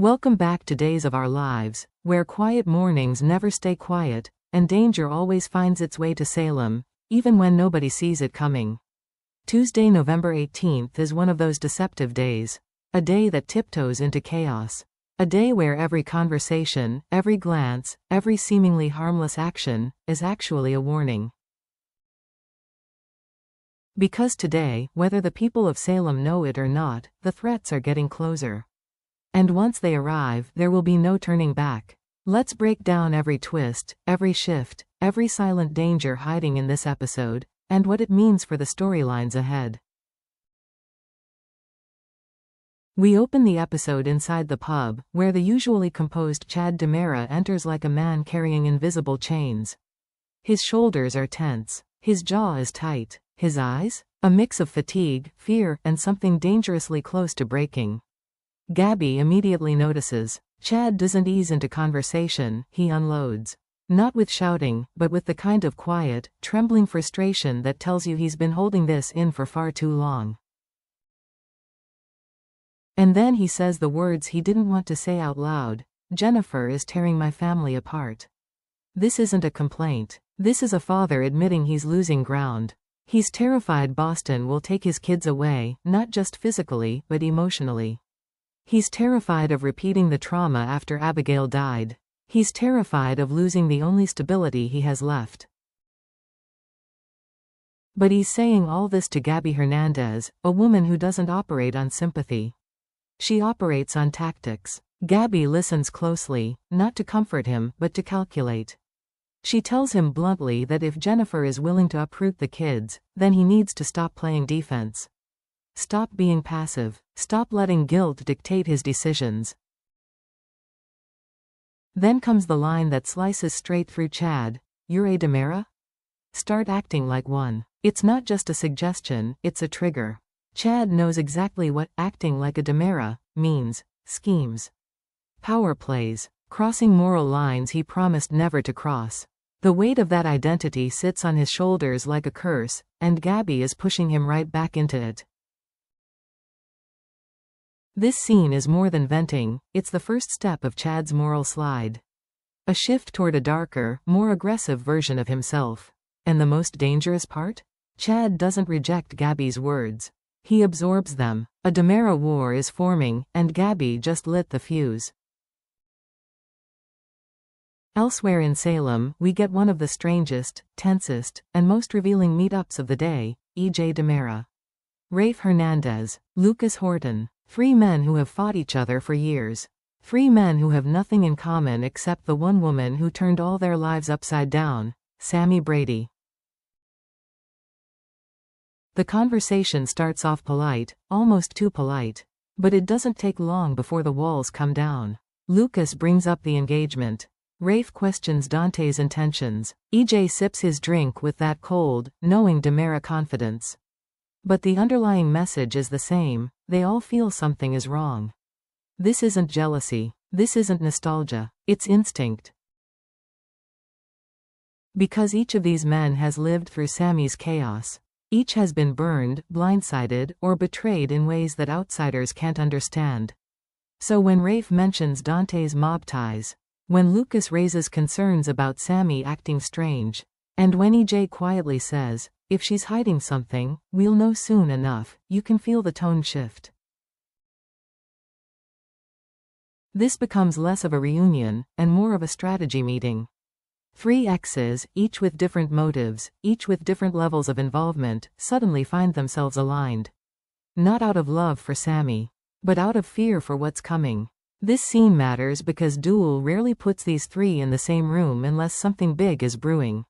Welcome back to Days of Our Lives, where quiet mornings never stay quiet, and danger always finds its way to Salem, even when nobody sees it coming. Tuesday, November 18th is one of those deceptive days. A day that tiptoes into chaos. A day where every conversation, every glance, every seemingly harmless action, is actually a warning. Because today, whether the people of Salem know it or not, the threats are getting closer. And once they arrive, there will be no turning back. Let's break down every twist, every shift, every silent danger hiding in this episode, and what it means for the storylines ahead. We open the episode inside the pub, where the usually composed Chad DiMera enters like a man carrying invisible chains. His shoulders are tense. His jaw is tight. His eyes? A mix of fatigue, fear, and something dangerously close to breaking. Gabby immediately notices. Chad doesn't ease into conversation, he unloads. Not with shouting, but with the kind of quiet, trembling frustration that tells you he's been holding this in for far too long. And then he says the words he didn't want to say out loud. Jennifer is tearing my family apart. This isn't a complaint. This is a father admitting he's losing ground. He's terrified Boston will take his kids away, not just physically, but emotionally. He's terrified of repeating the trauma after Abigail died. He's terrified of losing the only stability he has left. But he's saying all this to Gabby Hernandez, a woman who doesn't operate on sympathy. She operates on tactics. Gabby listens closely, not to comfort him, but to calculate. She tells him bluntly that if Jennifer is willing to uproot the kids, then he needs to stop playing defense. Stop being passive. Stop letting guilt dictate his decisions. Then comes the line that slices straight through Chad. You're a DiMera? Start acting like one. It's not just a suggestion, it's a trigger. Chad knows exactly what acting like a DiMera means. Schemes. Power plays. Crossing moral lines he promised never to cross. The weight of that identity sits on his shoulders like a curse, and Gabby is pushing him right back into it. This scene is more than venting, it's the first step of Chad's moral slide. A shift toward a darker, more aggressive version of himself. And the most dangerous part? Chad doesn't reject Gabby's words. He absorbs them. A DiMera war is forming, and Gabby just lit the fuse. Elsewhere in Salem, we get one of the strangest, tensest, and most revealing meetups of the day, E.J. DiMera. Rafe Hernandez. Lucas Horton. Three men who have fought each other for years. Three men who have nothing in common except the one woman who turned all their lives upside down, Sami Brady. The conversation starts off polite, almost too polite. But it doesn't take long before the walls come down. Lucas brings up the engagement. Rafe questions Dante's intentions. EJ sips his drink with that cold, knowing DiMera confidence. But the underlying message is the same, they all feel something is wrong. This isn't jealousy. This isn't nostalgia. It's instinct. Because each of these men has lived through Sami's chaos. Each has been burned, blindsided, or betrayed in ways that outsiders can't understand. So when Rafe mentions Dante's mob ties, when Lucas raises concerns about Sami acting strange, and when EJ quietly says, if she's hiding something, we'll know soon enough, you can feel the tone shift. This becomes less of a reunion, and more of a strategy meeting. Three exes, each with different motives, each with different levels of involvement, suddenly find themselves aligned. Not out of love for Sami, but out of fear for what's coming. This scene matters because DOOL rarely puts these three in the same room unless something big is brewing.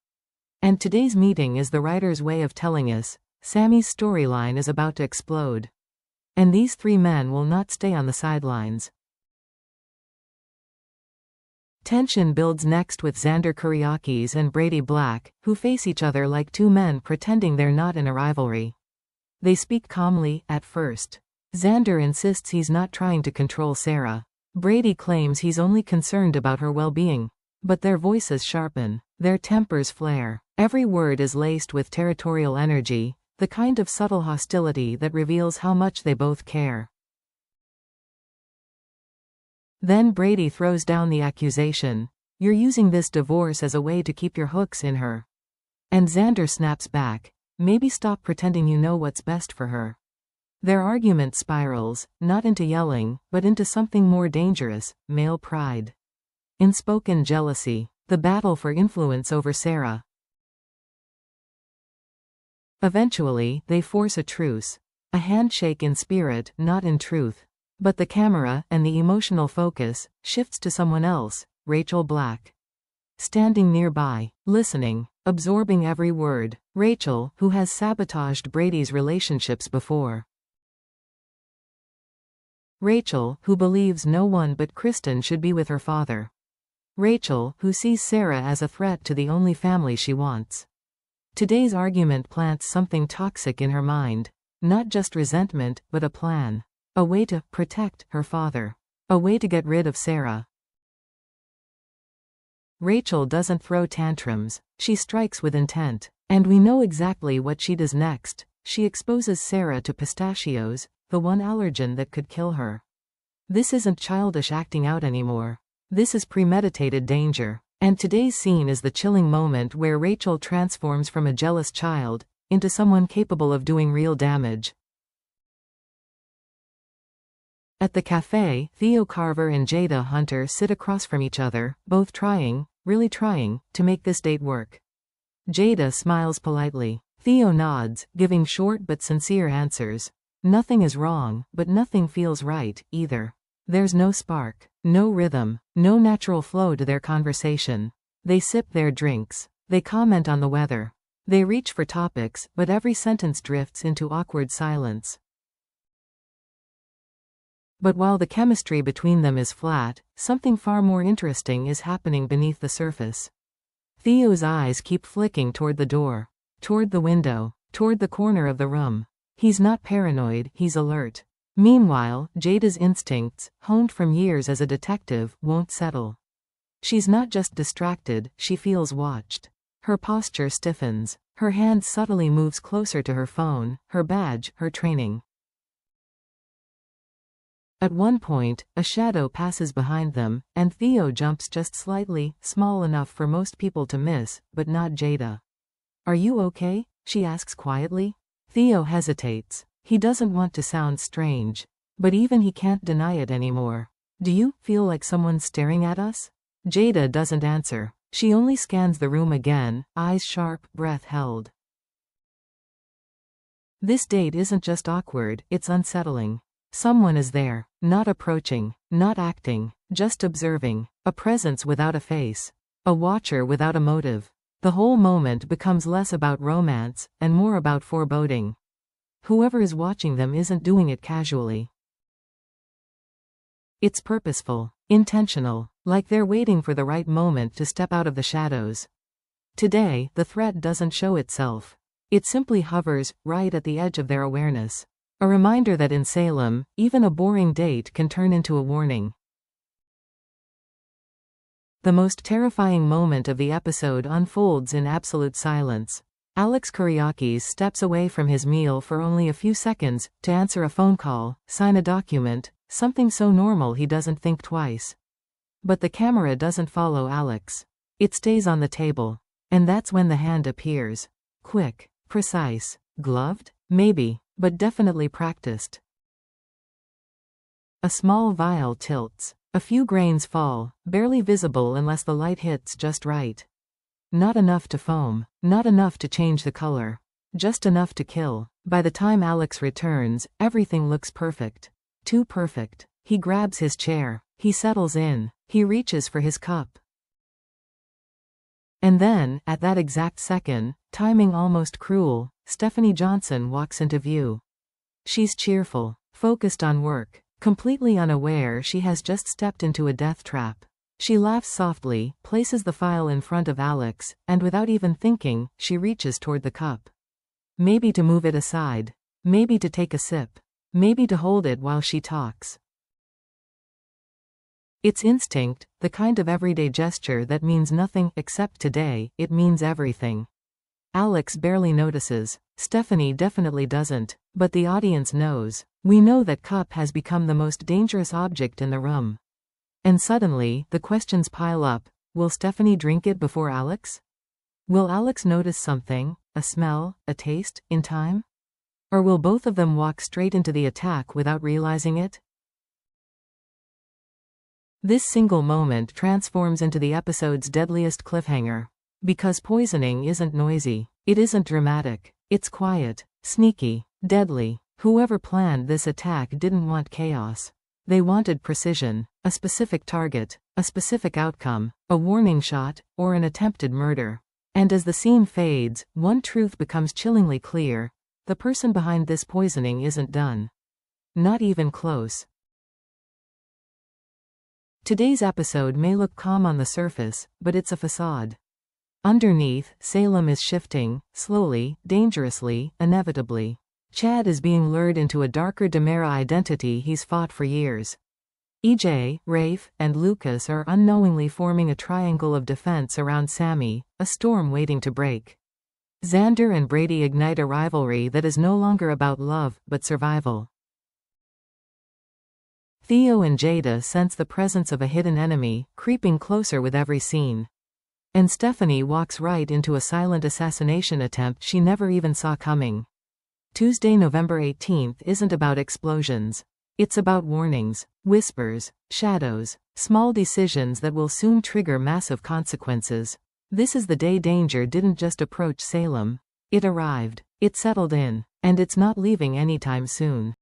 And today's meeting is the writer's way of telling us, Sami's storyline is about to explode. And these three men will not stay on the sidelines. Tension builds next with Xander Kuriakis and Brady Black, who face each other like two men pretending they're not in a rivalry. They speak calmly, at first. Xander insists he's not trying to control Sarah. Brady claims he's only concerned about her well-being. But their voices sharpen. Their tempers flare. Every word is laced with territorial energy, the kind of subtle hostility that reveals how much they both care. Then Brady throws down the accusation. "You're using this divorce as a way to keep your hooks in her." And Xander snaps back. "Maybe stop pretending you know what's best for her." Their argument spirals, not into yelling, but into something more dangerous: male pride. Unspoken jealousy. The battle for influence over Sarah. Eventually, they force a truce. A handshake in spirit, not in truth. But the camera, and the emotional focus, shifts to someone else: Rachel Black. Standing nearby, listening, absorbing every word. Rachel, who has sabotaged Brady's relationships before. Rachel, who believes no one but Kristen should be with her father. Rachel, who sees Sarah as a threat to the only family she wants. Today's argument plants something toxic in her mind. Not just resentment, but a plan. A way to protect her father. A way to get rid of Sarah. Rachel doesn't throw tantrums. She strikes with intent. And we know exactly what she does next. She exposes Sarah to pistachios, the one allergen that could kill her. This isn't childish acting out anymore. This is premeditated danger. And today's scene is the chilling moment where Rachel transforms from a jealous child into someone capable of doing real damage. At the cafe, Theo Carver and Jada Hunter sit across from each other, both trying, really trying, to make this date work. Jada smiles politely. Theo nods, giving short but sincere answers. Nothing is wrong, but nothing feels right, either. There's no spark, no rhythm, no natural flow to their conversation. They sip their drinks. They comment on the weather. They reach for topics, but every sentence drifts into awkward silence. But while the chemistry between them is flat, something far more interesting is happening beneath the surface. Theo's eyes keep flicking toward the door, toward the window, toward the corner of the room. He's not paranoid, he's alert. Meanwhile, Jada's instincts, honed from years as a detective, won't settle. She's not just distracted, she feels watched. Her posture stiffens. Her hand subtly moves closer to her phone, her badge, her training. At one point, a shadow passes behind them, and Theo jumps just slightly, small enough for most people to miss, but not Jada. "Are you okay?" she asks quietly. Theo hesitates. He doesn't want to sound strange. But even he can't deny it anymore. "Do you feel like someone's staring at us?" Jada doesn't answer. She only scans the room again, eyes sharp, breath held. This date isn't just awkward, it's unsettling. Someone is there, not approaching, not acting, just observing. A presence without a face. A watcher without a motive. The whole moment becomes less about romance, and more about foreboding. Whoever is watching them isn't doing it casually. It's purposeful, intentional, like they're waiting for the right moment to step out of the shadows. Today, the threat doesn't show itself. It simply hovers, right at the edge of their awareness. A reminder that in Salem, even a boring date can turn into a warning. The most terrifying moment of the episode unfolds in absolute silence. Alex Kyriakis steps away from his meal for only a few seconds, to answer a phone call, sign a document, something so normal he doesn't think twice. But the camera doesn't follow Alex. It stays on the table. And that's when the hand appears. Quick, precise, gloved? Maybe, but definitely practiced. A small vial tilts. A few grains fall, barely visible unless the light hits just right. Not enough to foam, not enough to change the color. Just enough to kill. By the time Alex returns, everything looks perfect. Too perfect. He grabs his chair. He settles in. He reaches for his cup. And then, at that exact second, timing almost cruel, Stephanie Johnson walks into view. She's cheerful, focused on work, completely unaware she has just stepped into a death trap. She laughs softly, places the file in front of Alex, and without even thinking, she reaches toward the cup. Maybe to move it aside. Maybe to take a sip. Maybe to hold it while she talks. It's instinct, the kind of everyday gesture that means nothing, except today, it means everything. Alex barely notices. Stephanie definitely doesn't. But the audience knows. We know that cup has become the most dangerous object in the room. And suddenly, the questions pile up. Will Stephanie drink it before Alex? Will Alex notice something, a smell, a taste, in time? Or will both of them walk straight into the attack without realizing it? This single moment transforms into the episode's deadliest cliffhanger. Because poisoning isn't noisy. It isn't dramatic. It's quiet, sneaky, deadly. Whoever planned this attack didn't want chaos. They wanted precision, a specific target, a specific outcome, a warning shot, or an attempted murder. And as the scene fades, one truth becomes chillingly clear. The person behind this poisoning isn't done. Not even close. Today's episode may look calm on the surface, but it's a facade. Underneath, Salem is shifting, slowly, dangerously, inevitably. Chad is being lured into a darker Demera identity he's fought for years. EJ, Rafe, and Lucas are unknowingly forming a triangle of defense around Sami, a storm waiting to break. Xander and Brady ignite a rivalry that is no longer about love, but survival. Theo and Jada sense the presence of a hidden enemy, creeping closer with every scene. And Stephanie walks right into a silent assassination attempt she never even saw coming. Tuesday, November 18th isn't about explosions. It's about warnings, whispers, shadows, small decisions that will soon trigger massive consequences. This is the day danger didn't just approach Salem. It arrived, it settled in, and it's not leaving anytime soon.